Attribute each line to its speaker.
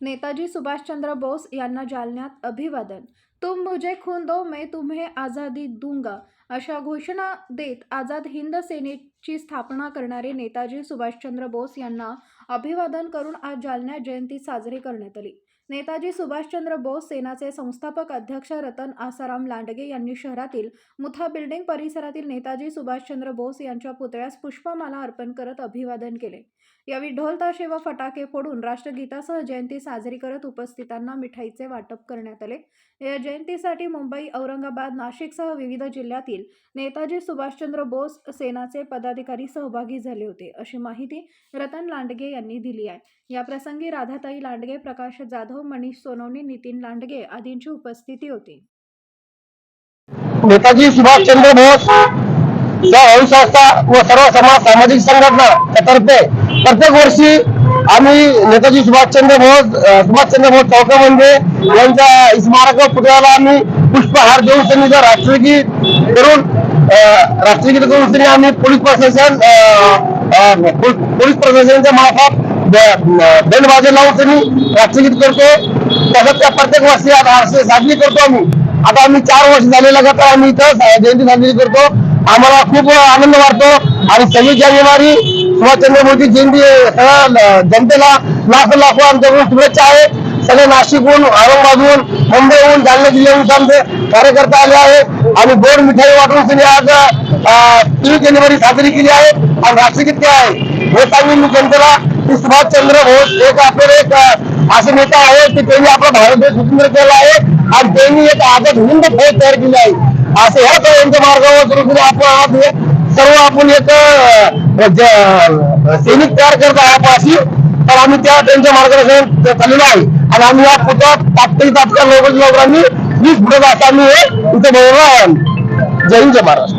Speaker 1: नेताजी सुभाषचंद्र बोस यांना जालन्यात अभिवादन। तुम मुझे खून दो मैं तुम्हें आझादी दूंगा अशा घोषणा देत आझाद हिंद सेनेची स्थापना करणारे नेताजी सुभाषचंद्र बोस यांना अभिवादन करून आज जालन्यात जयंती साजरी करण्यात आली। नेताजी सुभाषचंद्र बोस सेनाचे संस्थापक अध्यक्ष रतन आसाराम लांडगे यांनी शहरातील मुथा बिल्डिंग परिसरातील नेताजी सुभाषचंद्र बोस यांच्या पुतळ्यास पुष्पमाला अर्पण करत अभिवादन केले। यावेळी ढोल ताशे व फटाके फोडून राष्ट्रगीतासह जयंती साजरी करत उपस्थितांना मिठाईचे वाटप करण्यात आले। या जयंतीसाठी मुंबई, औरंगाबाद, नाशिकसह विविध जिल्ह्यातील नेताजी सुभाषचंद्र बोस सेनाचे पदाधिकारी सहभागी झाले होते, अशी माहिती रतन लांडगे यांनी दिली आहे। या प्रसंगी राधाताई लांडगे, प्रकाश जाधव, मनीष सोनवणे, नितीन लांडगे आदींची उपस्थिती होती।
Speaker 2: नेताजी सुभाषचंद्र बोस संस्था व सर्व समाज सामाजिक संघटना तर्फे प्रत्येक वर्षी आम्ही नेताजी सुभाषचंद्र बोस चौकामध्ये यांच्या स्मारक पुतळ्याला आम्ही पुष्पहार देऊन त्यांनी राष्ट्रगीत करून आम्ही पोलीस प्रशासनाच्या मार्फत बेलबाजी लावून त्यांनी राष्ट्रगीत करतो। तसंच त्या प्रत्येक वर्षी आता साजरी करतो आम्ही। आता आम्ही 4 वर्ष झाले लगातार आम्ही इथं जयंती साजरी करतो। आम्हाला खूप आनंद वाटतो आणि 26 जानेवारी सुभाषचंद्र बोस जयंती जनतेला लाखो आमच्याकडून शुभेच्छा आहे। सगळे नाशिकहून, औरंगाबादहून, मुंबईहून, जालना जिल्ह्याहून आमचे कार्यकर्ते आले आहेत आणि गोड मिठाई वाटून त्यांनी आज 3 जानेवारी साजरी केली आहे आणि राष्ट्रगीत काय आहे हे सांगून मी जनतेला की सुभाषचंद्र बोस एक आपले एक असे नेता आहेत की त्यांनी आपला भारत देश स्वतंत्र केला आहे आणि त्यांनी एक आझाद हिंद फौज तयार केली आहे। असं ह्या त्यांच्या मार्गावर आपण सर्व एक सैनिक तयार करत आहोत अशी तर आम्ही त्यांच्या मार्गदर्शन चाललेलो आहे आणि आम्ही या पुतळ्यात तात्काळ लवकर आम्ही 20 फुटाचा असा आम्ही इथे बोलवणार आहे। जय हिंद, जय महाराष्ट्र।